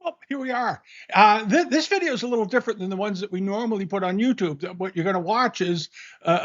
Well, here we are. This video is a little different than the ones that we normally put on YouTube. What you're going to watch is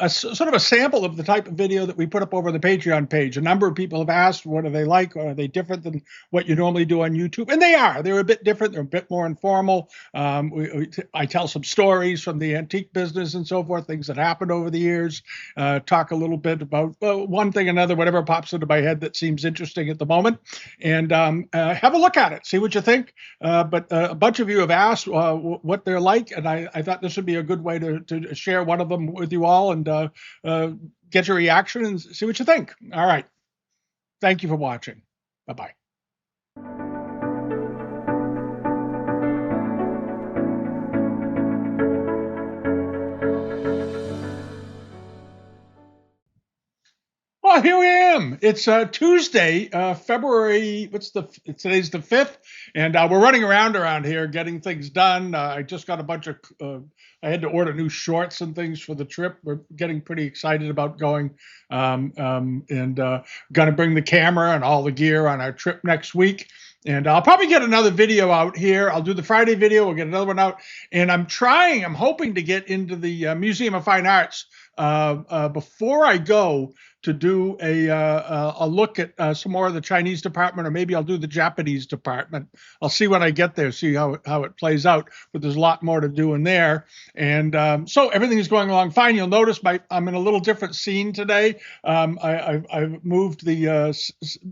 sort of a sample of the type of video that we put up over the Patreon page. A number of people have asked, what are they like? Are they different than what you normally do on YouTube? And they are. They're a bit different. They're a bit more informal. I tell some stories from the antique business and so forth, things that happened over the years. Talk a little bit about one thing or another, whatever pops into my head that seems interesting at the moment. And have a look at it. See what you think. But a bunch of you have asked what they're like, and I thought this would be a good way to share one of them with you all and get your reaction and see what you think. All right. Thank you for watching. Bye-bye. Well, here I am. It's Tuesday, February. Today's the 5th, and we're running around here getting things done. I just got a bunch of. I had to order new shorts and things for the trip. We're getting pretty excited about going, and going to bring the camera and all the gear on our trip next week. And I'll probably get another video out here. I'll do the Friday video. We'll get another one out. And I'm hoping to get into the Museum of Fine Arts before I go to do a look at some more of the Chinese department, or maybe I'll do the Japanese department. I'll see when I get there, see how it plays out. But there's a lot more to do in there. And so everything is going along fine. You'll notice I'm in a little different scene today. I've moved the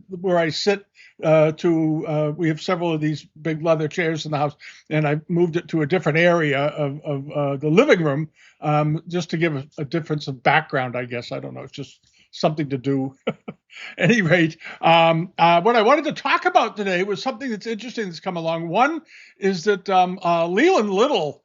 where I sit we have several of these big leather chairs in the house, and I moved it to a different area of the living room, just to give a difference of background, I guess. I don't know. It's just something to do. At any rate, what I wanted to talk about today was something that's interesting that's come along. One is that Leland Little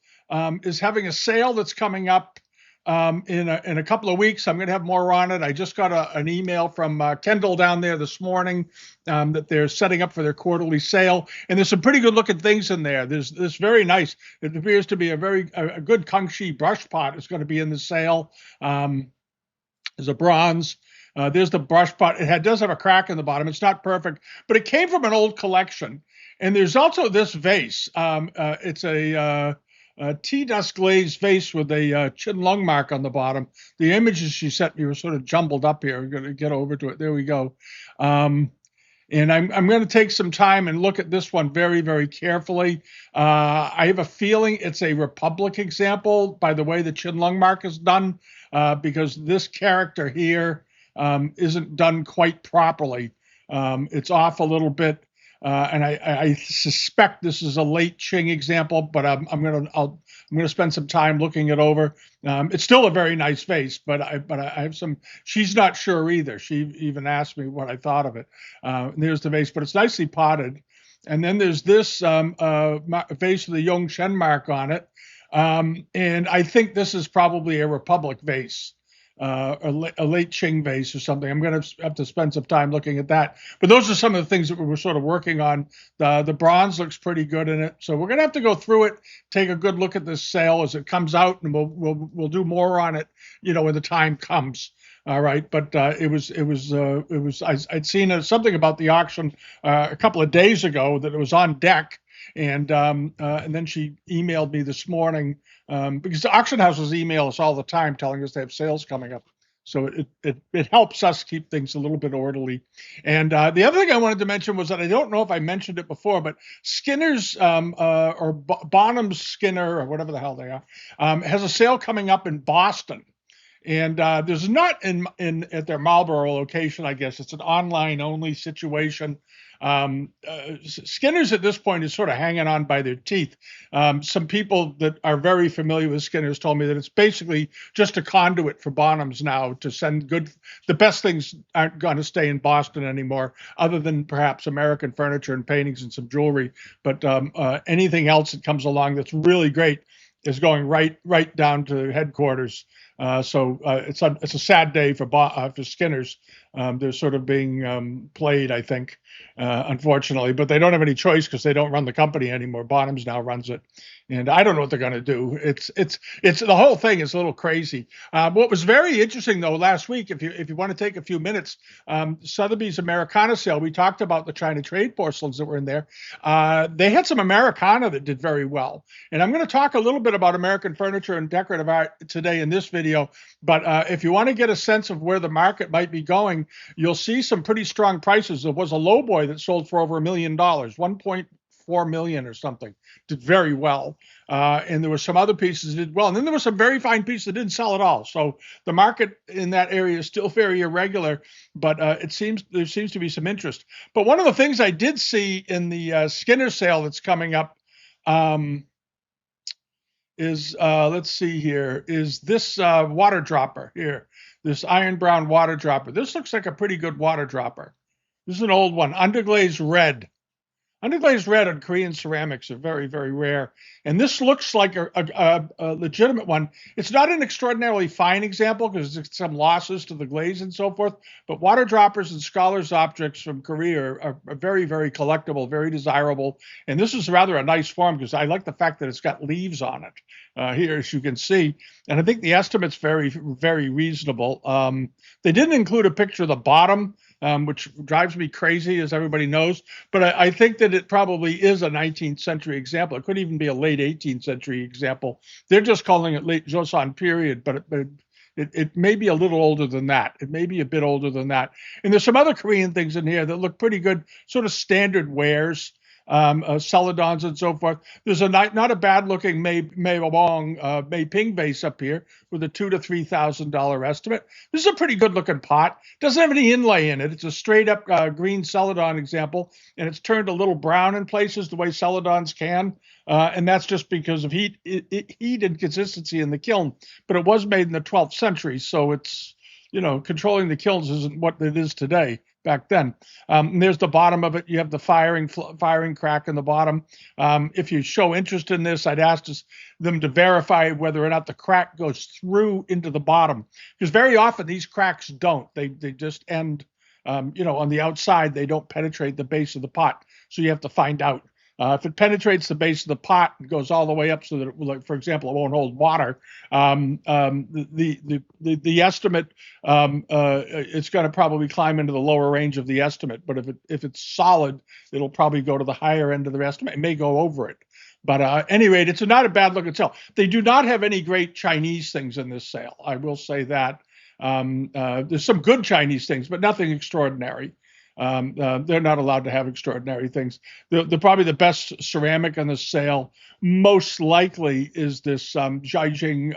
is having a sale that's coming up in a couple of weeks. I'm going to have more on it. I just got an email from Kendall down there this morning that they're setting up for their quarterly sale, and there's some pretty good looking things in there. There's this very nice. It appears to be a good Kangxi brush pot is going to be in the sale. There's a bronze. There's the brush pot. It does have a crack in the bottom. It's not perfect, but it came from an old collection. And there's also this vase. It's a tea dust glazed vase with a chin-lung mark on the bottom. The images she sent me were sort of jumbled up here. We're going to get over to it. There we go. And I'm going to take some time and look at this one very, very carefully. I have a feeling it's a Republic example by the way the chin-lung mark is done, because this character here isn't done quite properly. It's off a little bit. And I suspect this is a late Qing example, but I'm gonna spend some time looking it over. It's still a very nice vase, but I have some. She's not sure either. She even asked me what I thought of it. There's the vase, but it's nicely potted. And then there's this vase with the Yong Shen mark on it, and I think this is probably a Republic vase. A late Qing vase or something. I'm going to have to spend some time looking at that. But those are some of the things that we were sort of working on. The bronze looks pretty good in it, so we're going to have to go through it, take a good look at this sale as it comes out, and we'll do more on it, when the time comes. All right, but I'd seen something about the auction a couple of days ago that it was on deck. And then she emailed me this morning because the auction houses email us all the time telling us they have sales coming up. So it helps us keep things a little bit orderly. And the other thing I wanted to mention was that I don't know if I mentioned it before, but Skinner's or Bonham's Skinner or whatever the hell they are has a sale coming up in Boston. And there's not at their Marlboro location, I guess. It's an online only situation. Skinner's at this point is sort of hanging on by their teeth. Some people that are very familiar with Skinner's told me that it's basically just a conduit for Bonhams now to send the best things aren't going to stay in Boston anymore, other than perhaps American furniture and paintings and some jewelry. But anything else that comes along that's really great is going right down to headquarters. It's a sad day for Skinners. They're sort of being played, I think, unfortunately, but they don't have any choice because they don't run the company anymore. Bonhams now runs it, and I don't know what they're going to do. It's the whole thing is a little crazy. What was very interesting though last week, if you want to take a few minutes, Sotheby's Americana sale. We talked about the China trade porcelains that were in there. They had some Americana that did very well, and I'm going to talk a little bit about American furniture and decorative art today in this video. But if you want to get a sense of where the market might be going, you'll see some pretty strong prices. There was a low boy that sold for over $1 million, 1.4 million or something, did very well. And there were some other pieces that did well. And then there were some very fine pieces that didn't sell at all. So the market in that area is still very irregular, but there seems to be some interest. But one of the things I did see in the Skinner sale that's coming up is let's see here, is this water dropper here, this iron brown water dropper. This looks like a pretty good water dropper. This is an old one, underglazed red. Underglazed red on Korean ceramics are very, very rare. And this looks like a legitimate one. It's not an extraordinarily fine example because there's some losses to the glaze and so forth. But water droppers and scholars' objects from Korea are very, very collectible, very desirable. And this is rather a nice form because I like the fact that it's got leaves on it here, as you can see. And I think the estimate's very, very reasonable. They didn't include a picture of the bottom, which drives me crazy, as everybody knows. But I think that it probably is a 19th century example. It could even be a late 18th century example. They're just calling it late Joseon period, but it may be a little older than that. It may be a bit older than that. And there's some other Korean things in here that look pretty good, sort of standard wares. Celadons and so forth. There's not a bad looking Mei Ping vase up here with a $2,000 to $3,000 estimate. This is a pretty good looking pot. Doesn't have any inlay in it. It's a straight up green Celadon example, and it's turned a little brown in places the way Celadons can. And that's just because of heat and consistency in the kiln. But it was made in the 12th century, so it's, controlling the kilns isn't what it is today. Back then. And there's the bottom of it. You have the firing crack in the bottom. If you show interest in this, I'd ask them to verify whether or not the crack goes through into the bottom, because very often these cracks don't. They just end, on the outside. They don't penetrate the base of the pot. So you have to find out. If it penetrates the base of the pot and goes all the way up so that, like, for example, it won't hold water, the estimate, it's going to probably climb into the lower range of the estimate. But if it's solid, it'll probably go to the higher end of the estimate. It may go over it. But at any rate, it's not a bad looking sale. They do not have any great Chinese things in this sale. I will say that. There's some good Chinese things, but nothing extraordinary. They're not allowed to have extraordinary things. Probably the best ceramic on the sale, most likely, is this Jiajing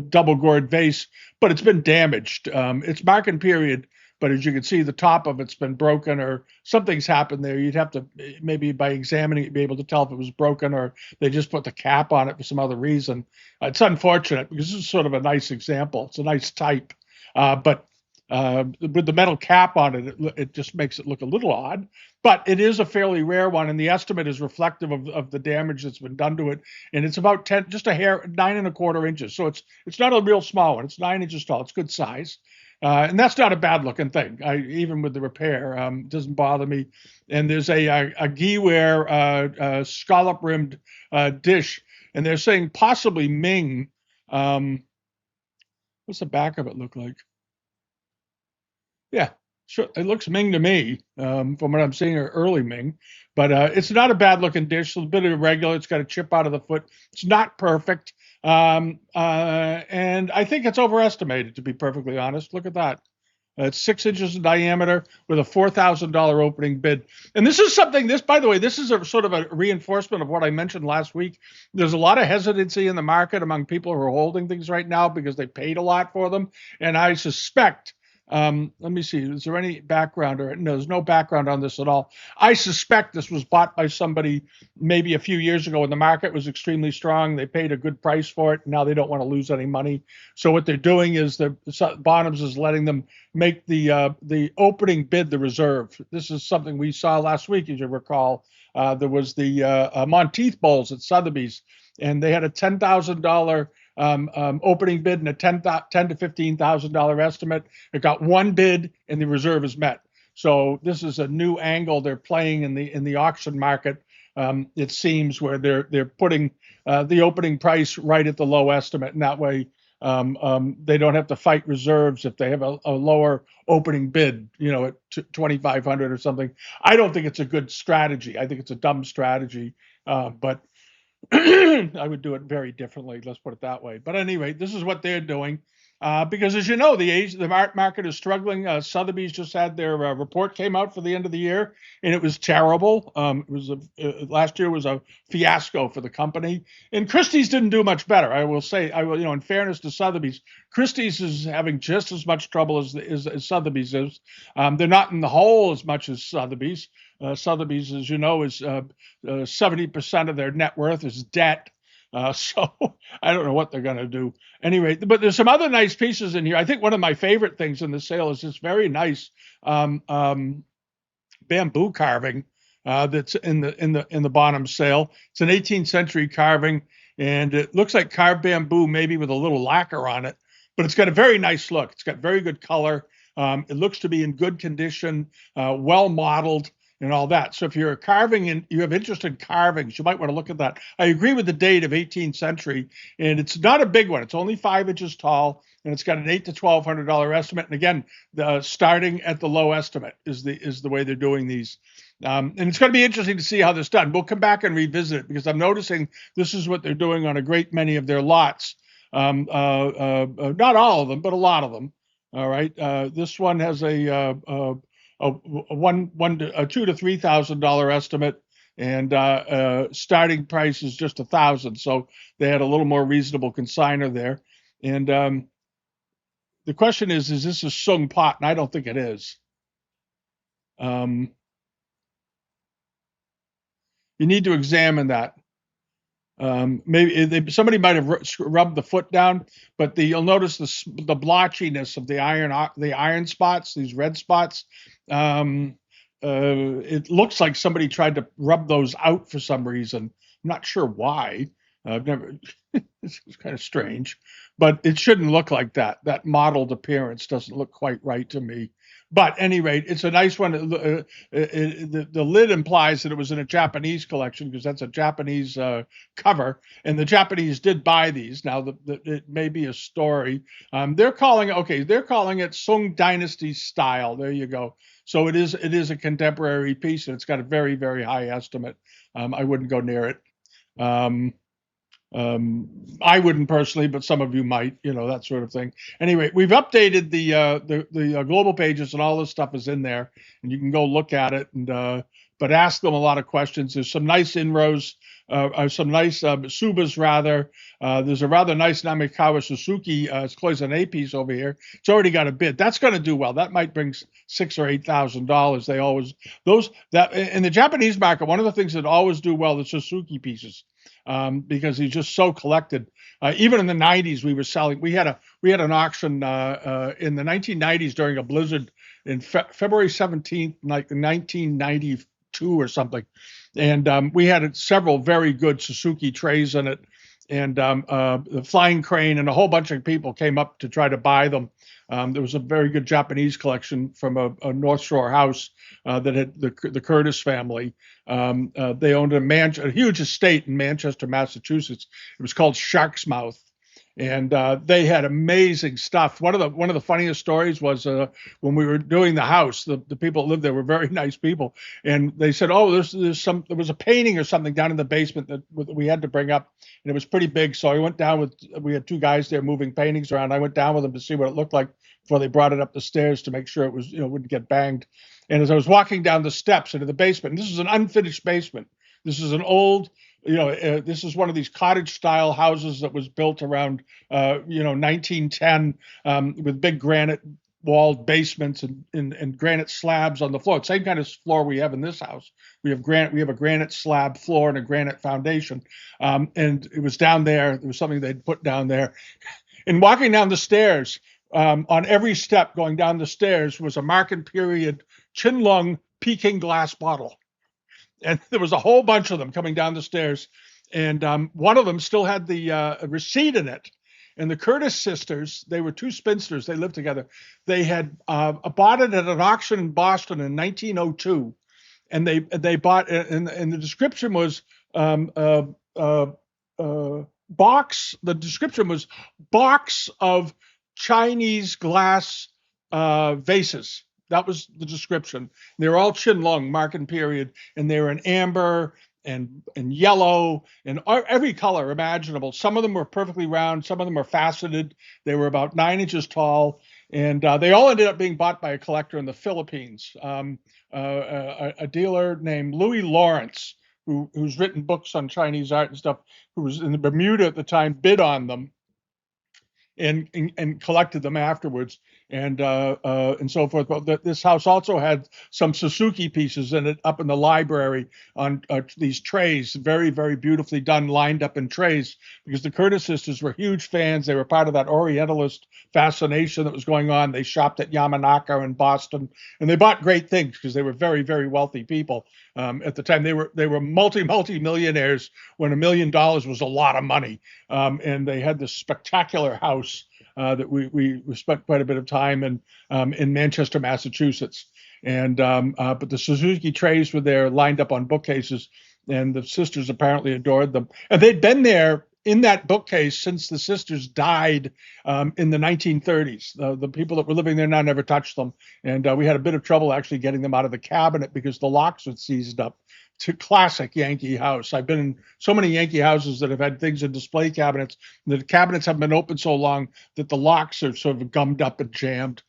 double gourd vase, but it's been damaged. It's marking period, but as you can see, the top of it's been broken or something's happened there. You'd have to, maybe by examining it, be able to tell if it was broken or they just put the cap on it for some other reason. It's unfortunate because this is sort of a nice example. It's a nice type, but with the metal cap on it, it just makes it look a little odd, but it is a fairly rare one, and the estimate is reflective of the damage that's been done to it. And it's about 10, just a hair, 9¼ inches. So it's not a real small one. It's 9 inches tall. It's good size. And that's not a bad looking thing. Even with the repair, it doesn't bother me. And there's a giware scallop rimmed dish, and they're saying possibly Ming. What's the back of it look like? Yeah, sure. It looks Ming to me, from what I'm seeing, or early Ming. But it's not a bad looking dish. It's a bit irregular. It's got a chip out of the foot. It's not perfect. And I think it's overestimated, to be perfectly honest. Look at that. It's 6 inches in diameter with a $4,000 opening bid. And this is something, by the way, this is a sort of a reinforcement of what I mentioned last week. There's a lot of hesitancy in the market among people who are holding things right now because they paid a lot for them. And I suspect, let me see, is there any background? No, there's no background on this at all. I suspect this was bought by somebody maybe a few years ago when the market was extremely strong. They paid a good price for it. Now they don't want to lose any money. So what they're doing is Bonhams is letting them make the opening bid the reserve. This is something we saw last week, as you recall. There was the Monteith Bowls at Sotheby's, and they had a $10,000 opening bid and a ten to $15,000 estimate. It got one bid and the reserve is met. So this is a new angle they're playing in the auction market. It seems where they're putting the opening price right at the low estimate, and that way they don't have to fight reserves if they have a lower opening bid, at 2,500 or something. I don't think it's a good strategy. I think it's a dumb strategy, but I would do it very differently. Let's put it that way. But anyway, this is what they're doing. Because as you know, the art market is struggling. Sotheby's just had their report came out for the end of the year, and it was terrible. Last year was a fiasco for the company, and Christie's didn't do much better. I will say, in fairness to Sotheby's, Christie's is having just as much trouble as Sotheby's is. They're not in the hole as much as Sotheby's. Sotheby's, as you know, is 70% of their net worth is debt. So I don't know what they're going to do. Anyway, but there's some other nice pieces in here. I think one of my favorite things in the sale is this very nice bamboo carving that's in the bottom sale. It's an 18th century carving, and it looks like carved bamboo, maybe with a little lacquer on it. But it's got a very nice look. It's got very good color. It looks to be in good condition, well modeled, and all that. So if you're carving and you have interest in carvings, you might want to look at that. I agree with the date of 18th century, and it's not a big one. It's only 5 inches tall, and it's got an $800 to $1,200 estimate. And again, the starting at the low estimate is the way they're doing these. And it's going to be interesting to see how this is done. We'll come back and revisit it because I'm noticing this is what they're doing on a great many of their lots. Not all of them, but a lot of them. All right. This one has a $2,000 to $3,000 estimate, and starting price is just $1,000. So they had a little more reasonable consignor there. And the question is this a sung pot? And I don't think it is. You need to examine that. Maybe somebody might have rubbed the foot down, but you'll notice the blotchiness of the iron spots, these red spots. It looks like somebody tried to rub those out for some reason. I'm not sure why. I've never. It's kind of strange, but it shouldn't look like that. That modeled appearance doesn't look quite right to me. But at any rate, it's a nice one. The lid implies that it was in a Japanese collection because that's a Japanese cover, and the Japanese did buy these. Now, it may be a story. They're calling it Sung Dynasty style. There you go. So it is a contemporary piece, and it's got a very, very high estimate. I wouldn't go near it. I wouldn't personally, but some of you might, that sort of thing. Anyway, we've updated the global pages, and all this stuff is in there, and you can go look at it and but ask them a lot of questions. There's some nice inros, some nice Subas rather. There's a rather nice Namikawa Suzuki cloisonné piece over here. It's already got a bid. That's going to do well. That might bring $6,000 or $8,000. They always that in the Japanese market. One of the things that always do well is Suzuki pieces. Because he's just so collected. Even in the 90s, we were selling. We had an auction in the 1990s during a blizzard in February 17th, like 1992 or something, and we had several very good Suzuki trays in it, and the flying crane and a whole bunch of people came up to try to buy them. There was a very good Japanese collection from a North Shore house that had the Curtis family. They owned a huge estate in Manchester, Massachusetts. It was called Shark's Mouth, and they had amazing stuff. One of the funniest stories was when we were doing the house. The people that lived there were very nice people, and they said, "Oh, there was a painting or something down in the basement that we had to bring up, and it was pretty big." So I went down we had 2 guys there moving paintings around. I went down with them to see what it looked like before they brought it up the stairs to make sure it was wouldn't get banged. And as I was walking down the steps into the basement, and this is an unfinished basement. This is an old. This is one of these cottage-style houses that was built around, 1910, with big granite walled basements and granite slabs on the floor. Same kind of floor we have in this house. We have a granite slab floor and a granite foundation. And it was down there. There was something they'd put down there. And walking down the stairs, on every step going down the stairs was a market period Chinlung Peking glass bottle. And there was a whole bunch of them coming down the stairs. And one of them still had the receipt in it. And the Curtis sisters, they were two spinsters. They lived together. They had bought it at an auction in Boston in 1902, and they bought, and the description was um, uh, uh, box. The description was box of Chinese glass vases. That was the description. They were all Qinlong, marking period, and they were in amber and yellow and every color imaginable. Some of them were perfectly round. Some of them were faceted. They were about 9 inches tall, and they all ended up being bought by a collector in the Philippines, a dealer named Louis Lawrence, who's written books on Chinese art and stuff, who was in Bermuda at the time, bid on them and collected them afterwards and so forth. But this house also had some Suzuki pieces in it up in the library on these trays, very, very beautifully done, lined up in trays, because the Curtis sisters were huge fans. They were part of that Orientalist fascination that was going on. They shopped at Yamanaka in Boston, and they bought great things because they were very, very wealthy people. At the time, they were multi millionaires when $1 million was a lot of money, and they had this spectacular house that we spent quite a bit of time in Manchester, Massachusetts. And but the Suzuki trays were there, lined up on bookcases, and the sisters apparently adored them. And they'd been there in that bookcase since the sisters died in the 1930s. The people that were living there now never touched them, and we had a bit of trouble actually getting them out of the cabinet because the locks had seized up. To classic Yankee house. I've been in so many Yankee houses that have had things in display cabinets. The cabinets have been open so long that the locks are sort of gummed up and jammed.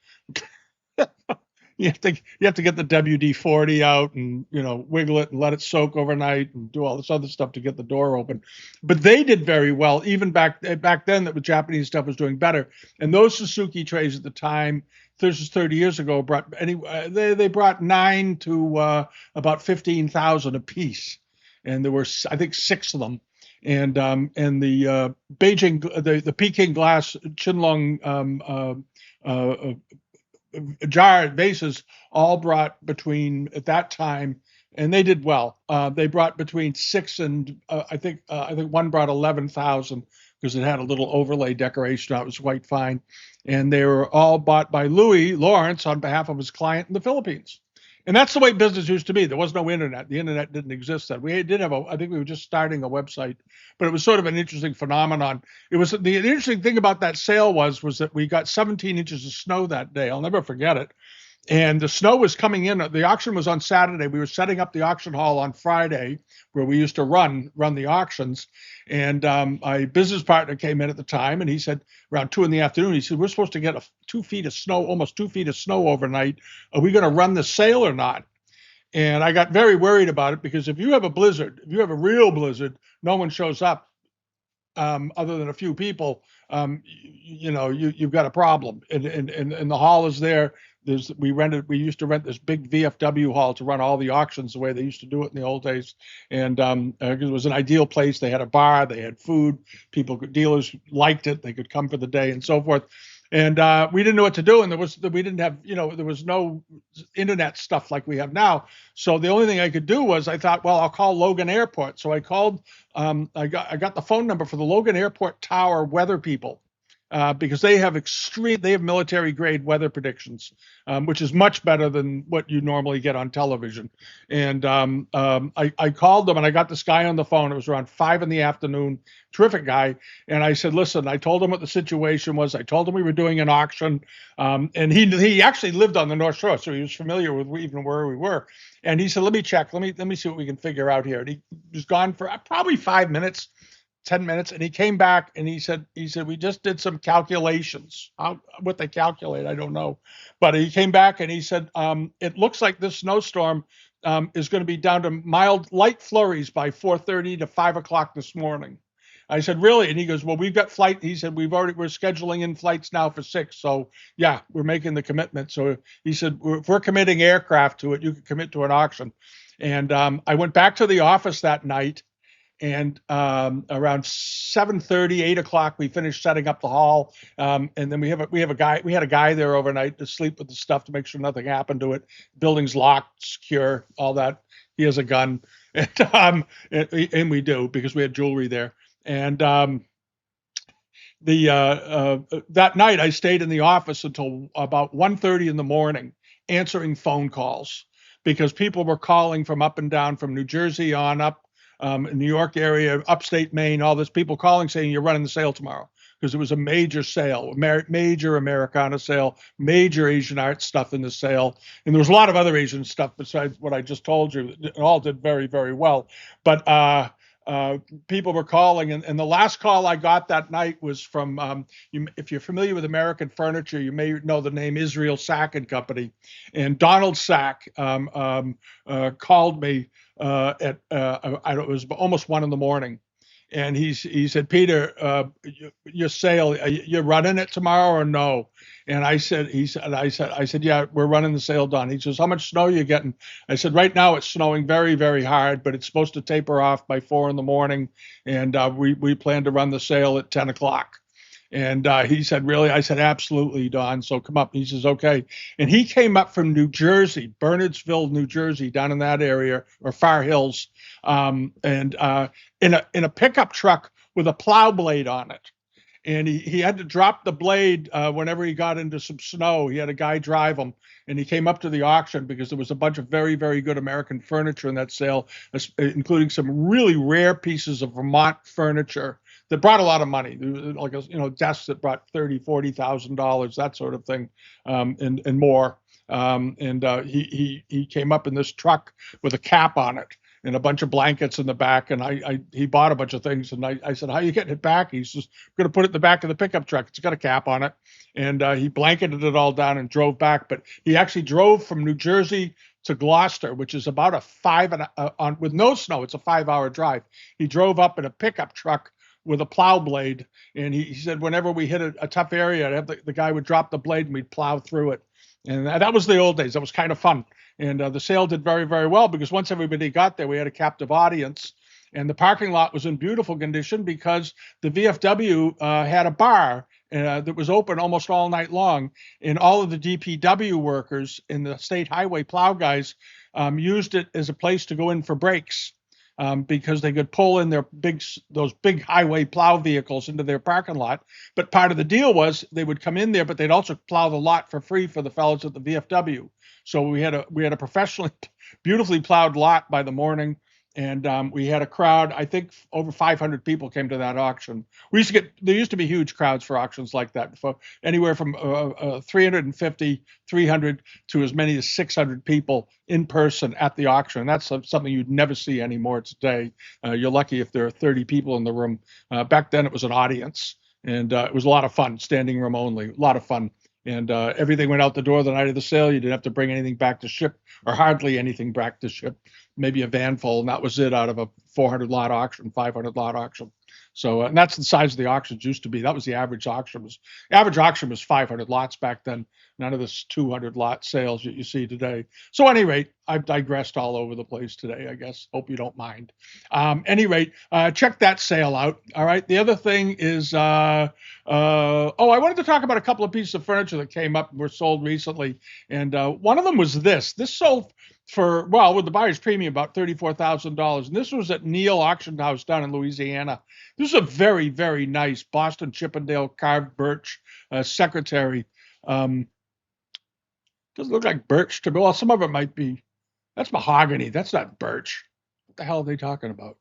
You have to get the WD-40 out and wiggle it and let it soak overnight and do all this other stuff to get the door open. But they did very well even back then. That the Japanese stuff was doing better. And those Suzuki trays at the time, this is 30 years ago, they brought 9 to about 15,000 a piece, and there were I think 6 of them. And the Beijing, the Peking glass Qinlong jar vases all brought between, at that time, and they did well. They brought between 6 and I think one brought 11,000 because it had a little overlay decoration. That was quite fine, and they were all bought by Louis Lawrence on behalf of his client in the Philippines. And that's the way business used to be. There was no internet. The internet didn't exist then. We did have I think we were just starting a website, but it was sort of an interesting phenomenon. It was the interesting thing about that sale was that we got 17 inches of snow that day. I'll never forget it. And the snow was coming in. The auction was on Saturday. We were setting up the auction hall on Friday, where we used to run the auctions. And my business partner came in at the time, and he said, around 2 p.m, he said, "We're supposed to get 2 feet of snow, almost 2 feet of snow overnight. Are we going to run the sale or not?" And I got very worried about it, because if you have a real blizzard, no one shows up other than a few people. You've got a problem. And the hall is there. We used to rent this big VFW hall to run all the auctions the way they used to do it in the old days. And it was an ideal place. They had a bar, they had food, dealers liked it. They could come for the day and so forth. And we didn't know what to do. And we didn't have, there was no internet stuff like we have now. So the only thing I could do was, I thought, well, I'll call Logan Airport. So I called, I got the phone number for the Logan Airport Tower weather people. Because they have military grade weather predictions, which is much better than what you normally get on television. And I called them, and I got this guy on the phone. It was around 5 p.m. Terrific guy. And I said, listen, I told him what the situation was. I told him we were doing an auction. And he actually lived on the North Shore, so he was familiar with even where we were. And he said, let me check. Let me see what we can figure out here. And he was gone for probably 5 minutes. 10 minutes, and he came back and he said, we just did some calculations. What they calculate, I don't know. But he came back and he said, it looks like this snowstorm is going to be down to mild light flurries by 4:30 to 5 o'clock this morning. I said, really? And he goes, well, we've got flight. He said, we're scheduling in flights now for 6. So yeah, we're making the commitment. So he said, if we're committing aircraft to it, you can commit to an auction. And I went back to the office that night. And around 7:30, 8 o'clock, we finished setting up the hall. And then we had a guy there overnight to sleep with the stuff to make sure nothing happened to it. Building's locked, secure, all that. He has a gun, and we do, because we had jewelry there. And that night I stayed in the office until about 1:30 in the morning answering phone calls because people were calling from up and down from New Jersey on up, New York area, upstate Maine, all this people calling saying you're running the sale tomorrow because it was a major sale, major Americana sale, major Asian art stuff in the sale. And there was a lot of other Asian stuff besides what I just told you. It all did very, very well. But uh, people were calling, and the last call I got that night was from, if you're familiar with American furniture, you may know the name Israel Sack and Company. And Donald Sack called me it was almost 1 in the morning. And he said, Peter, your sale, you're running it tomorrow or no? And I said, yeah, we're running the sale, Don. He says, how much snow are you getting? I said, right now it's snowing very, very hard, but it's supposed to taper off by 4 in the morning. And we plan to run the sale at 10 o'clock. And he said, really? I said, absolutely, Don. So come up. He says, okay. And he came up from New Jersey, Bernardsville, New Jersey, down in that area, or Far Hills, and in a pickup truck with a plow blade on it. And he had to drop the blade whenever he got into some snow. He had a guy drive him, and he came up to the auction because there was a bunch of very, very good American furniture in that sale, including some really rare pieces of Vermont furniture that brought a lot of money, like desks that brought $30,000, $40,000, that sort of thing, and more. He came up in this truck with a cap on it and a bunch of blankets in the back. And he bought a bunch of things. And I said, how are you getting it back? He says, I'm going to put it in the back of the pickup truck. It's got a cap on it. And he blanketed it all down and drove back. But he actually drove from New Jersey to Gloucester, which is about with no snow, it's a 5-hour drive. He drove up in a pickup truck with a plow blade. And he said, whenever we hit a tough area, the guy would drop the blade and we'd plow through it. And that was the old days. That was kind of fun. And the sale did very, very well because once everybody got there, we had a captive audience. And the parking lot was in beautiful condition because the VFW had a bar that was open almost all night long. And all of the DPW workers and the state highway plow guys used it as a place to go in for breaks. Because they could pull in those big highway plow vehicles into their parking lot. But part of the deal was they would come in there, but they'd also plow the lot for free for the fellows at the VFW. So we had a professionally, beautifully plowed lot by the morning, and we had a crowd. I think over 500 people came to that auction. There used to be huge crowds for auctions like that, for anywhere from 350, 300 to as many as 600 people in person at the auction. And that's something you'd never see anymore today. You're lucky if there are 30 people in the room. Back then it was an audience, and it was a lot of fun, standing room only, a lot of fun. And everything went out the door the night of the sale. You didn't have to bring anything back to ship, or hardly anything back to ship. Maybe a van full, and that was it out of a 400 lot auction, 500 lot auction. So, and that's the size of the auctions used to be. That was the average auction. Average auction was 500 lots back then. None of this 200 lot sales that you see today. So, at any rate, I've digressed all over the place today, I guess. Hope you don't mind. Any rate, check that sale out. All right. The other thing is, I wanted to talk about a couple of pieces of furniture that came up and were sold recently. And one of them was this. This sold with the buyer's premium, about $34,000. And this was at Neal Auction House down in Louisiana. This is a very, very nice Boston Chippendale carved birch secretary. Doesn't look like birch to me. Well, some of it might be. That's mahogany. That's not birch. What the hell are they talking about?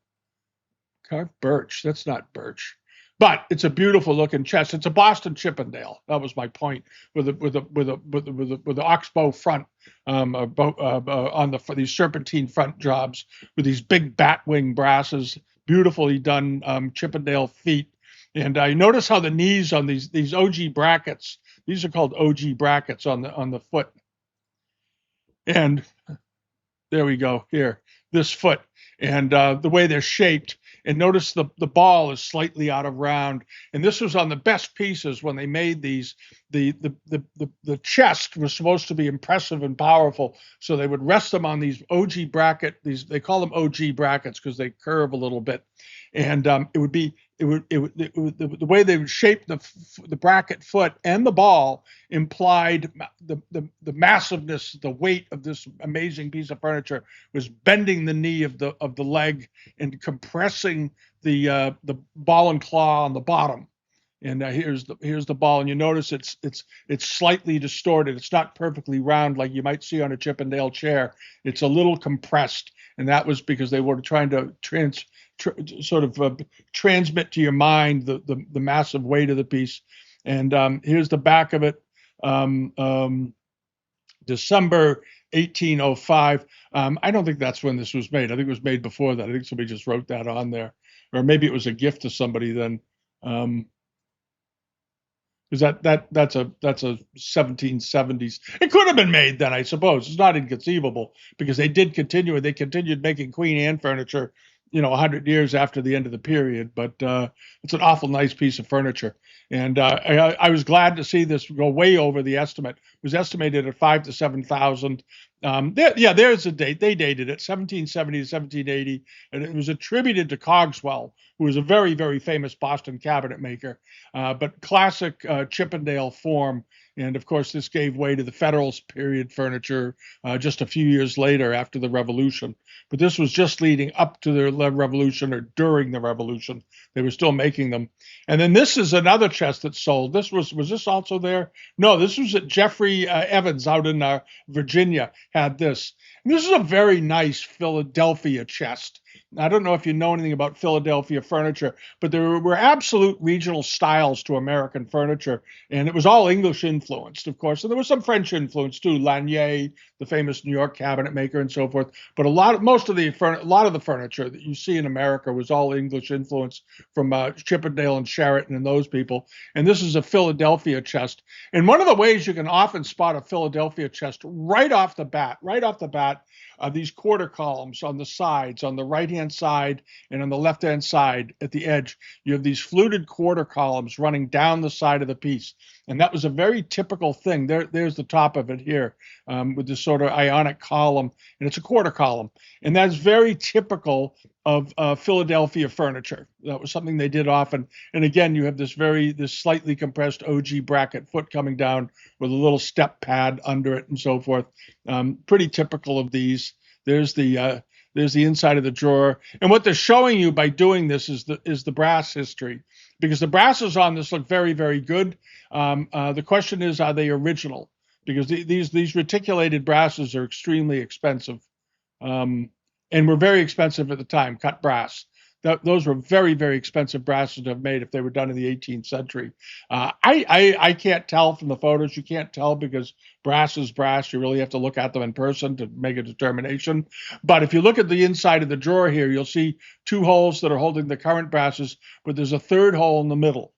Carved birch. That's not birch. But it's a beautiful looking chest. It's a Boston Chippendale. That was my point with the oxbow front for these serpentine front jobs with these big bat wing brasses, beautifully done Chippendale feet. And I notice how the knees on these OG brackets. These are called OG brackets on the foot. And there we go. Here, this foot, and the way they're shaped. And notice the ball is slightly out of round. And this was on the best pieces when they made these. The chest was supposed to be impressive and powerful, so they would rest them on these OG bracket. They call them OG brackets because they curve a little bit, and the way they would shape the bracket foot and the ball implied the massiveness, the weight of this amazing piece of furniture was bending the knee of the leg and compressing the ball and claw on the bottom. And here's the ball, and you notice it's slightly distorted. It's not perfectly round like you might see on a Chippendale chair. It's a little compressed, and that was because they were trying to sort of transmit to your mind the massive weight of the piece. And here's the back of it. Um, um, December 1805. I don't think that's when this was made. I think it was made before that. I think somebody just wrote that on there, or maybe it was a gift to somebody then. Um, because that's a 1770s. It could have been made then, I suppose. It's not inconceivable because they did continue. They continued making Queen Anne furniture, 100 years after the end of the period. But it's an awful nice piece of furniture, and I was glad to see this go way over the estimate. It was estimated at 5 to 7,000. There's the date. They dated it 1770 to 1780, and it was attributed to Cogswell, who was a very, very famous Boston cabinet maker, but classic Chippendale form. And of course, this gave way to the Federalist period furniture just a few years later after the Revolution. But this was just leading up to the Revolution or during the Revolution. They were still making them. And then this is another chest that sold. Was this also there? No, this was at Jeffrey Evans out in Virginia had this. And this is a very nice Philadelphia chest. I don't know if you know anything about Philadelphia furniture, but there were absolute regional styles to American furniture, and it was all English influenced, of course. And there was some French influence too. Lanier, the famous New York cabinet maker, and so forth. But a lot of the furniture that you see in America was all English influence from Chippendale and Sheraton and those people. And this is a Philadelphia chest. And one of the ways you can often spot a Philadelphia chest right off the bat, these quarter columns on the sides, on the right-hand side and on the left-hand side at the edge, you have these fluted quarter columns running down the side of the piece. And that was a very typical thing. There's the top of it here with this sort of ionic column, and it's a quarter column. And that's very typical of Philadelphia furniture. That was something they did often. And again, you have this slightly compressed OG bracket foot coming down with a little step pad under it and so forth. Pretty typical of these. There's the inside of the drawer, and what they're showing you by doing this is the brass history, because the brasses on this look very, very good. The question is, are they original? Because these reticulated brasses are extremely expensive, and were very expensive at the time. Cut brass. Those were very, very expensive brasses to have made if they were done in the 18th century. I can't tell from the photos. You can't tell because brass is brass. You really have to look at them in person to make a determination. But if you look at the inside of the drawer here, you'll see two holes that are holding the current brasses, but there's a third hole in the middle.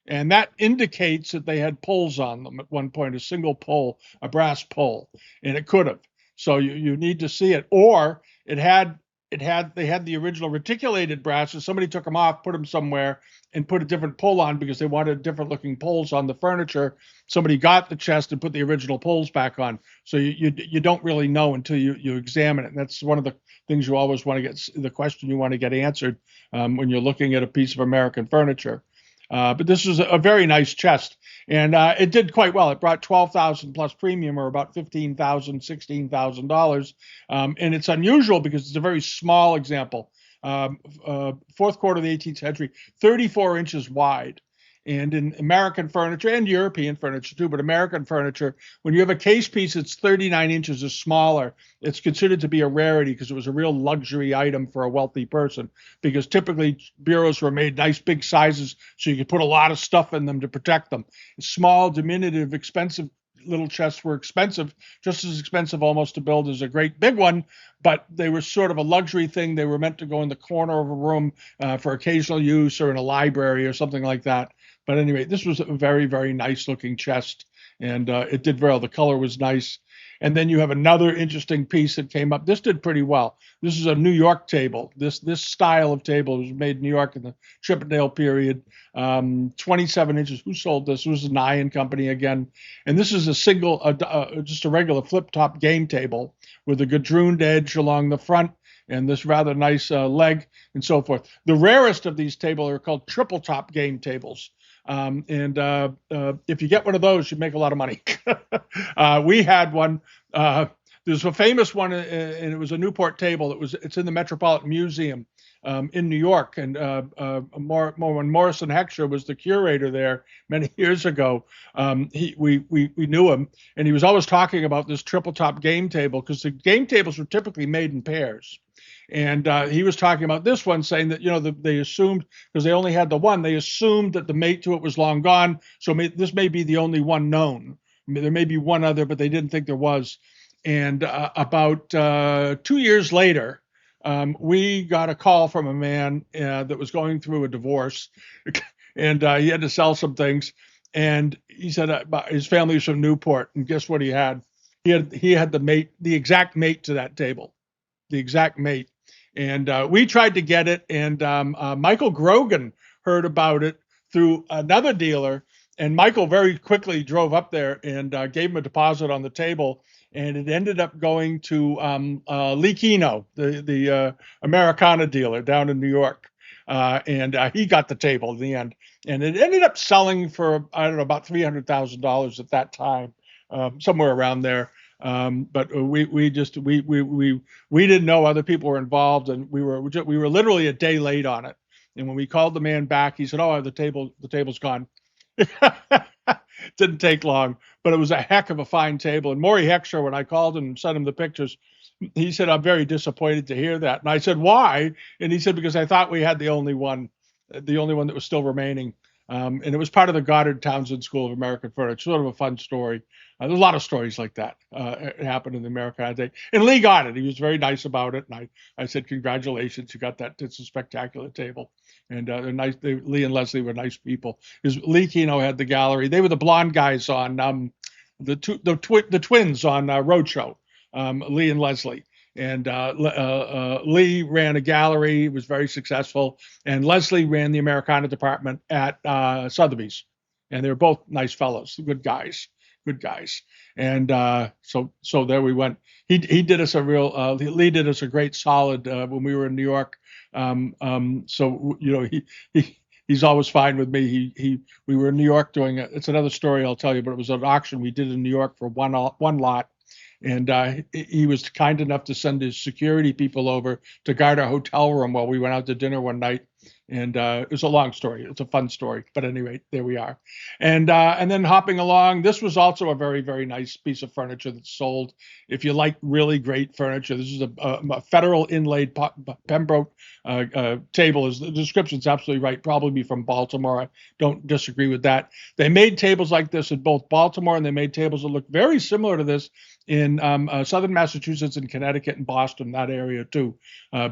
And that indicates that they had pulls on them at one point, a single pull, a brass pull, and it could have. So you need to see it. Or they had the original reticulated brasses. Somebody took them off, put them somewhere, and put a different pull on because they wanted different looking pulls on the furniture. Somebody got the chest and put the original pulls back on. So you don't really know until you examine it. And that's one of the things you always want to get, the question you want to get answered when you're looking at a piece of American furniture. But this was a very nice chest, and it did quite well. It brought 12,000 plus premium, or about $15,000, $16,000, and it's unusual because it's a very small example. Fourth quarter of the 18th century, 34 inches wide. And in American furniture and European furniture too, but American furniture, when you have a case piece that's 39 inches or smaller, it's considered to be a rarity because it was a real luxury item for a wealthy person. Because typically bureaus were made nice big sizes so you could put a lot of stuff in them to protect them. Small, diminutive, expensive little chests were expensive, just as expensive almost to build as a great big one, but they were sort of a luxury thing. They were meant to go in the corner of a room for occasional use or in a library or something like that. But anyway, this was a very, very nice looking chest, and it did well. The color was nice. And then you have another interesting piece that came up. This did pretty well. This is a New York table. This style of table was made in New York in the Chippendale period. 27 inches. Who sold this? It was a Nye and Company again. And this is just a regular flip top game table with a gadrooned edge along the front and this rather nice leg and so forth. The rarest of these tables are called triple top game tables. If you get one of those, you make a lot of money. We had one. There's a famous one, and it was a Newport table. It's in the Metropolitan Museum in New York, and when Morrison Heckscher was the curator there many years ago, we knew him, and he was always talking about this triple top game table because the game tables were typically made in pairs. And he was talking about this one, saying that they assumed because they only had the one, they assumed that the mate to it was long gone. So this may be the only one known. I mean, there may be one other, but they didn't think there was. And about 2 years later, we got a call from a man that was going through a divorce, and he had to sell some things. And he said his family was from Newport, and guess what he had? He had the exact mate to that table, the exact mate. And we tried to get it, and Michael Grogan heard about it through another dealer. And Michael very quickly drove up there and gave him a deposit on the table. And it ended up going to Lee Keno, the Americana dealer down in New York. And he got the table in the end. And it ended up selling for, I don't know, about $300,000 at that time, somewhere around there. But we didn't know other people were involved, and we were literally a day late on it. And when we called the man back, he said, "Oh, the table's gone." Didn't take long, but it was a heck of a fine table. And Maury Heckscher, when I called him and sent him the pictures, he said, "I'm very disappointed to hear that." And I said, "Why?" And he said, "Because I thought we had the only one that was still remaining." And it was part of the Goddard Townsend School of American Furniture. Sort of a fun story. There's a lot of stories like that happened in the Americana Day. And Lee got it. He was very nice about it. And I said, "Congratulations, you got that. It's a spectacular table." And they're nice. Lee and Leslie were nice people. Because Lee Keno had the gallery. They were the blonde guys on the twins on Roadshow. Lee and Leslie. And Lee ran a gallery, was very successful, and Leslie ran the Americana department at Sotheby's. And they were both nice fellows, good guys. And so there we went. He did us a real Lee did us a great solid when we were in New York. So he's always fine with me. We were in New York doing it. It's another story I'll tell you, but it was an auction we did in New York for one lot. And he was kind enough to send his security people over to guard our hotel room while we went out to dinner one night. And it was a long story. It's a fun story. But anyway, there we are. And then hopping along, this was also a very, very nice piece of furniture that's sold. If you like really great furniture, this is a federal inlaid Pembroke table. The description's absolutely right. Probably from Baltimore. I don't disagree with that. They made tables like this in both Baltimore, and they made tables that look very similar to this in southern Massachusetts and Connecticut and Boston, that area too.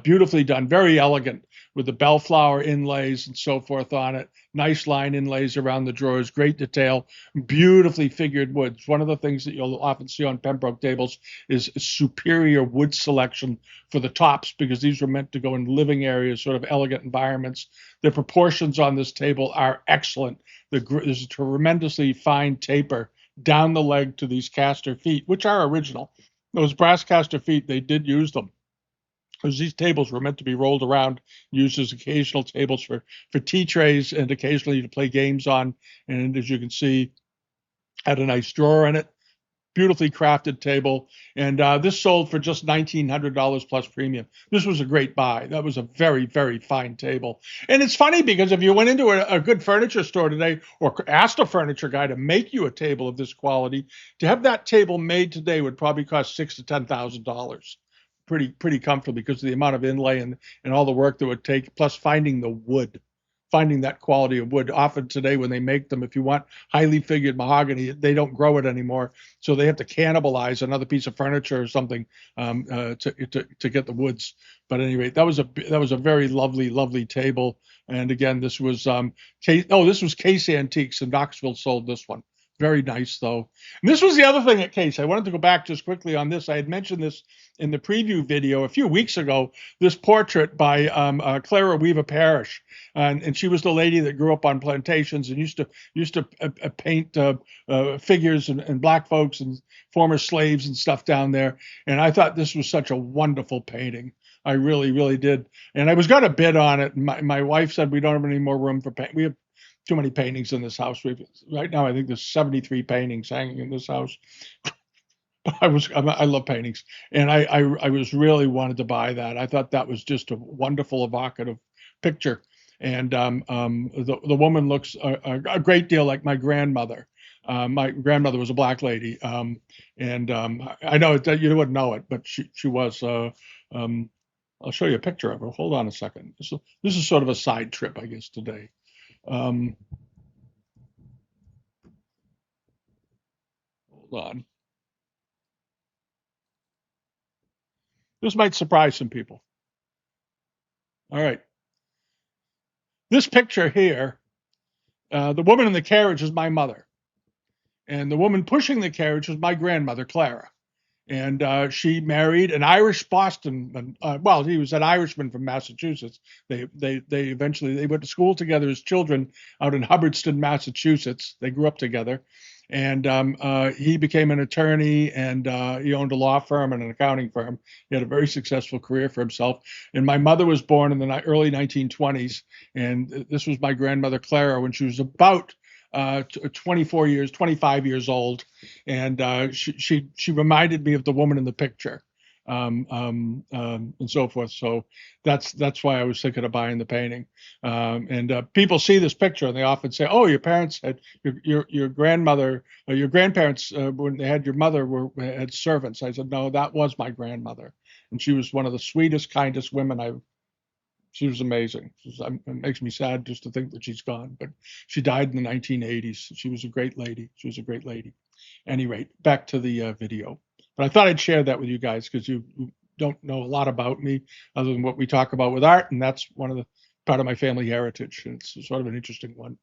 Beautifully done, very elegant with the bellflower inlays and so forth on it. Nice line inlays around the drawers, great detail, beautifully figured woods. One of the things that you'll often see on Pembroke tables is superior wood selection for the tops, because these were meant to go in living areas, sort of elegant environments. The proportions on this table are excellent. There's a tremendously fine taper down the leg to these caster feet, which are original. Those brass caster feet, they did use them, because these tables were meant to be rolled around, used as occasional tables for tea trays and occasionally to play games on. And as you can see, had a nice drawer in it. Beautifully crafted table. And this sold for just $1,900 plus premium. This was a great buy. That was a very, very fine table. And it's funny because if you went into a good furniture store today or asked a furniture guy to make you a table of this quality, to have that table made today would probably cost $6,000 to $10,000. Pretty comfortably, because of the amount of inlay and all the work that would take, plus finding the wood, finding that quality of wood. Often today when they make them, if you want highly figured mahogany, they don't grow it anymore. So they have to cannibalize another piece of furniture or something to get the woods. But anyway, that was a very lovely table. And again, this was Case Antiques in Knoxville sold this one. Very nice, though. And this was the other thing at Case. I wanted to go back just quickly on this. I had mentioned this in the preview video a few weeks ago, this portrait by Clara Weaver Parrish. And she was the lady that grew up on plantations and used to paint figures and black folks and former slaves and stuff down there. And I thought this was such a wonderful painting. I really, really did. And I was going to bid on it. And my wife said, we don't have any more room for paint. We have too many paintings in this house. Right now, I think there's 73 paintings hanging in this house. I love paintings, and I was really wanted to buy that. I thought that was just a wonderful, evocative picture, and the woman looks a great deal like my grandmother. My grandmother was a black lady, and I know that you wouldn't know it, but she was. Um, I'll show you a picture of her. Hold on a second. This is sort of a side trip, I guess, today. Um, Hold on. This might surprise some people. All right. This picture here, the woman in the carriage is my mother, and the woman pushing the carriage was my grandmother, Clara. And she married an Irish Boston. Well, he was an Irishman from Massachusetts. They eventually they went to school together as children out in Hubbardston, Massachusetts. They grew up together, and he became an attorney, and he owned a law firm and an accounting firm. He had a very successful career for himself. And my mother was born in the early 1920s, and this was my grandmother Clara when she was about 24 years, 25 years old, and she reminded me of the woman in the picture, and so forth. So that's why I was thinking of buying the painting. And people see this picture and they often say, "Oh, your parents had your grandmother or your grandparents when they had your mother had servants." I said, "No, that was my grandmother, and she was one of the sweetest, kindest women I've she was amazing. It makes me sad just to think that she's gone, but she died in the 1980s. She was a great lady. She was a great lady. Anyway, back to the video. But I thought I'd share that with you guys because you don't know a lot about me other than what we talk about with art, and that's one of the part of my family heritage. And it's sort of an interesting one.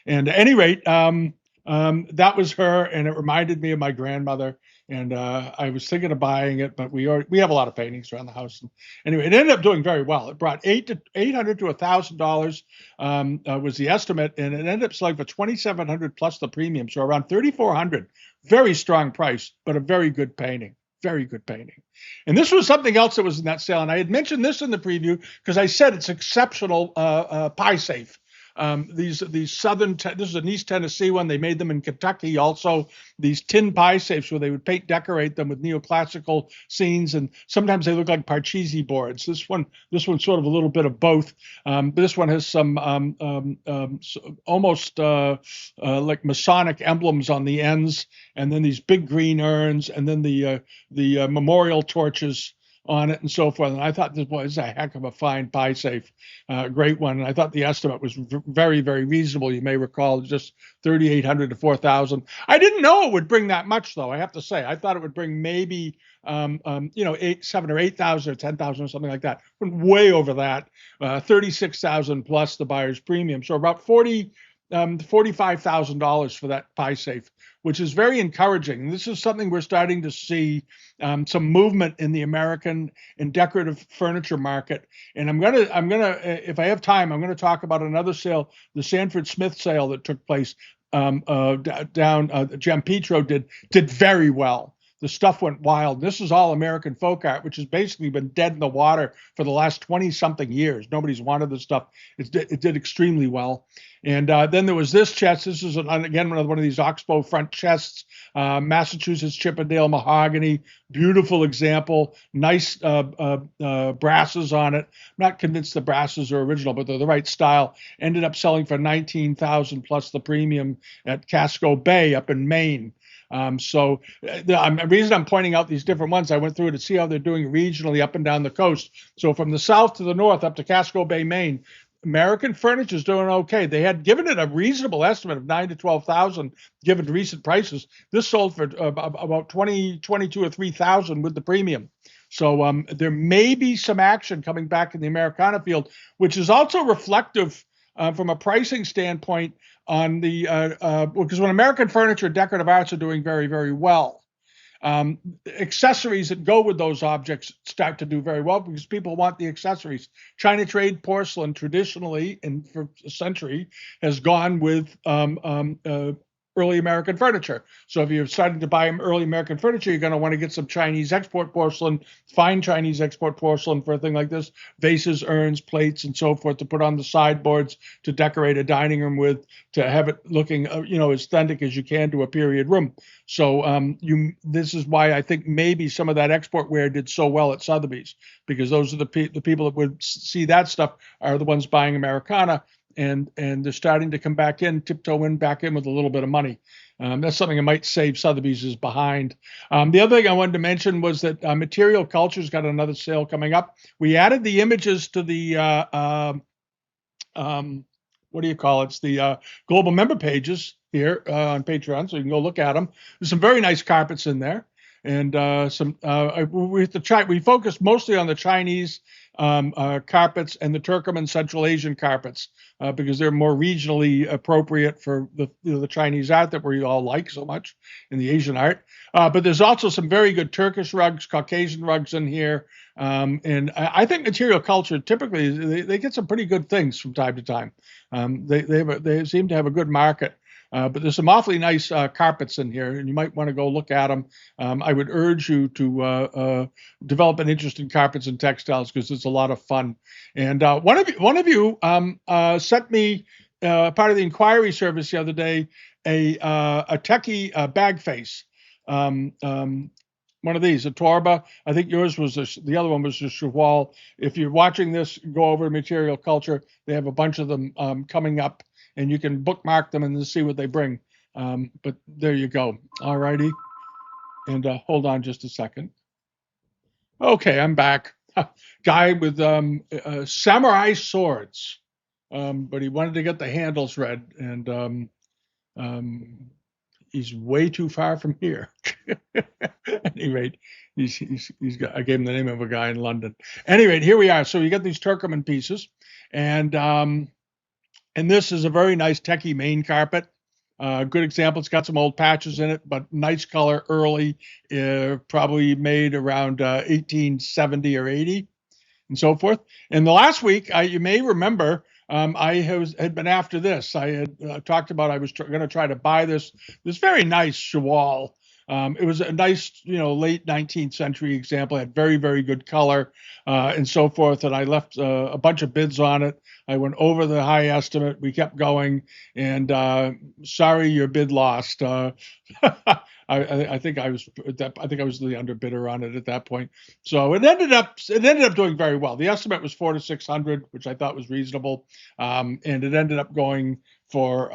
And at any rate, that was her, and it reminded me of my grandmother. And I was thinking of buying it, but we have a lot of paintings around the house. And anyway, it ended up doing very well. It brought $800 to $1,000 was the estimate, and it ended up selling for 2,700 plus the premium, so around 3,400. Very strong price, but a very good painting. Very good painting. And this was something else that was in that sale. And I had mentioned this in the preview because I said it's exceptional pie safe. These southern, this is an East Tennessee one. They made them in Kentucky also. These tin pie safes where they would decorate them with neoclassical scenes, and sometimes they look like Parcheesi boards. This one's sort of a little bit of both. This one has some almost like Masonic emblems on the ends, and then these big green urns, and then the memorial torches on it and so forth. And I thought this was a heck of a fine pie safe, great one. And I thought the estimate was very, very reasonable. You may recall just 3,800 to 4,000. I didn't know it would bring that much, though. I have to say, I thought it would bring maybe, 7 or 8,000 or 10,000 or something like that. Went way over that, 36,000 plus the buyer's premium. So about $45,000 for that pie safe, which is very encouraging. This is something we're starting to see some movement in the American and decorative furniture market. And if I have time, I'm gonna talk about another sale, the Sanford Smith sale that took place down. Giampetro did very well. The stuff went wild. This is all American folk art, which has basically been dead in the water for the last 20 something years. Nobody's wanted this stuff. It did extremely well. And then there was this chest. This is, again, one of these Oxbow front chests, Massachusetts Chippendale mahogany, beautiful example, nice brasses on it. I'm not convinced the brasses are original, but they're the right style. Ended up selling for 19,000 plus the premium at Casco Bay up in Maine. The reason I'm pointing out these different ones, I went through to see how they're doing regionally up and down the coast. So from the south to the north up to Casco Bay, Maine, American furniture is doing okay. They had given it a reasonable estimate of 9 to 12,000 given recent prices. This sold for about 22 or 3,000 with the premium. So there may be some action coming back in the Americana field, which is also reflective from a pricing standpoint on the because when American furniture and decorative arts are doing very, very well, accessories that go with those objects start to do very well because people want the accessories. China trade porcelain traditionally and for a century has gone with early American furniture. So if you're starting to buy early American furniture, you're going to want to get some Chinese export porcelain, fine Chinese export porcelain for a thing like this, vases, urns, plates, and so forth to put on the sideboards to decorate a dining room with, to have it looking, as authentic as you can to a period room. So this is why I think maybe some of that export ware did so well at Sotheby's, because those are the people that would see that stuff are the ones buying Americana, and they're starting to come back in, back in with a little bit of money. That's something that might save Sotheby's is behind. The other thing I wanted to mention was that Material Culture's got another sale coming up. We added the images to the what do you call it? It's the global member pages here on Patreon, so you can go look at them. There's some very nice carpets in there, and we focus mostly on the Chinese carpets and the Turkoman Central Asian carpets because they're more regionally appropriate for the Chinese art that we all like so much in the Asian art. But there's also some very good Turkish rugs, Caucasian rugs in here. And I think Material Culture typically they get some pretty good things from time to time. They seem to have a good market. But there's some awfully nice carpets in here, and you might want to go look at them. I would urge you to develop an interest in carpets and textiles because it's a lot of fun. And one of you sent me part of the inquiry service the other day a techie bag face. One of these, a Torba. I think yours was the other one was a Cheval. If you're watching this, go over to Material Culture. They have a bunch of them coming up, and you can bookmark them and then see what they bring. But there you go. All righty. And hold on just a second. Okay, I'm back. Guy with samurai swords, but he wanted to get the handles read, and he's way too far from here. At any rate, he's got. I gave him the name of a guy in London. At any rate, here we are. So you got these Turkoman pieces, and this is a very nice techie main carpet. Good example. It's got some old patches in it, but nice color, early, probably made around 1870 or 80, and so forth. And the last week, you may remember, I had been after this. I had talked about I was going to try to buy this very nice Cheval. It was a nice, late 19th century example. It had very, very good color and so forth. And I left a bunch of bids on it. I went over the high estimate. We kept going, and sorry, your bid lost. I think I was the underbidder on it at that point. So it ended up doing very well. The estimate was 400 to 600, which I thought was reasonable, and it ended up going for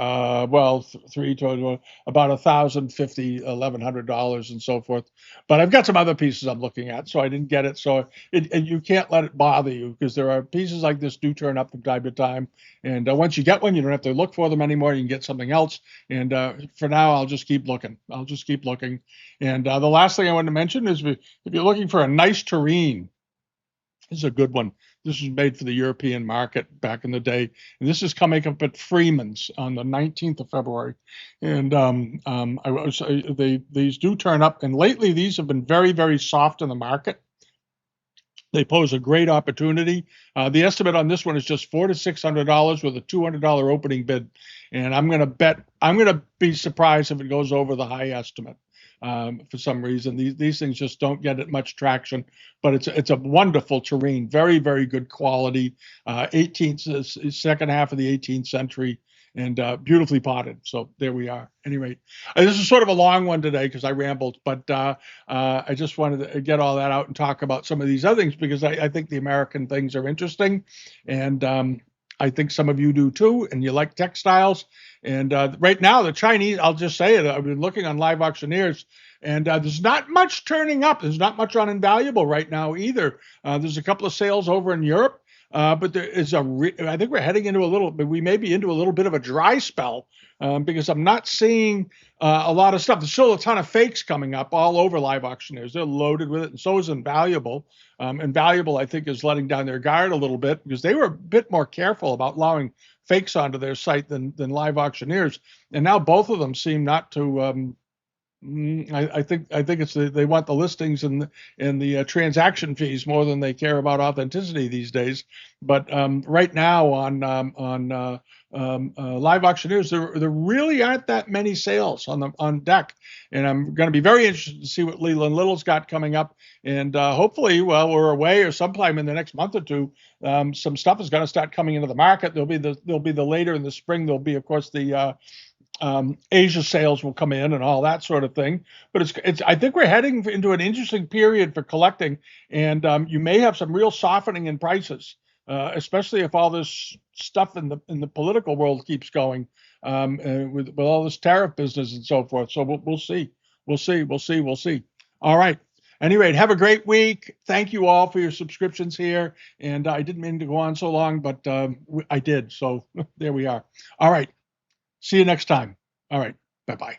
three to about $1,050, $1,100, and so forth. But I've got some other pieces I'm looking at, so I didn't get it. So you can't let it bother you, because there are pieces like this do turn up from time to time. And once you get one, you don't have to look for them anymore. You can get something else. And for now, I'll just keep looking. And the last thing I want to mention is if you're looking for a nice tureen, this is a good one. This was made for the European market back in the day. And this is coming up at Freeman's on the 19th of February. And these do turn up. And lately, these have been very, very soft in the market. They pose a great opportunity. The estimate on this one is just $400 to $600 with a $200 opening bid. And I'm going to be surprised if it goes over the high estimate. For some reason, these things just don't get much traction, but it's a wonderful tureen, very, very good quality, 18th, second half of the 18th century, and beautifully potted. So there we are. Anyway, this is sort of a long one today because I rambled, but I just wanted to get all that out and talk about some of these other things because I think the American things are interesting, and I think some of you do too, and you like textiles. And right now, the Chinese, I'll just say it, I've been looking on Live Auctioneers, and there's not much turning up. There's not much on Invaluable right now either. There's a couple of sales over in Europe, but there is I think we're heading into we may be into a little bit of a dry spell because I'm not seeing a lot of stuff. There's still a ton of fakes coming up all over Live Auctioneers. They're loaded with it, and so is Invaluable. Invaluable, I think, is letting down their guard a little bit because they were a bit more careful about allowing fakes onto their site than Live Auctioneers, and now both of them seem not to I think it's they want the listings and the transaction fees more than they care about authenticity these days. But right now on live auctioneers, there really aren't that many sales on deck, and I'm going to be very interested to see what Leland Little's got coming up, and hopefully, while we're away or sometime in the next month or two, some stuff is going to start coming into the market. There'll be the later in the spring. There'll be, of course, the Asia sales will come in and all that sort of thing. But it's I think we're heading into an interesting period for collecting, and you may have some real softening in prices, especially if all this stuff in the political world keeps going with all this tariff business and so forth. So we'll see, we'll see. All right. Anyway, have a great week. Thank you all for your subscriptions here. And I didn't mean to go on so long, but I did. So there we are. All right. See you next time. All right. Bye bye.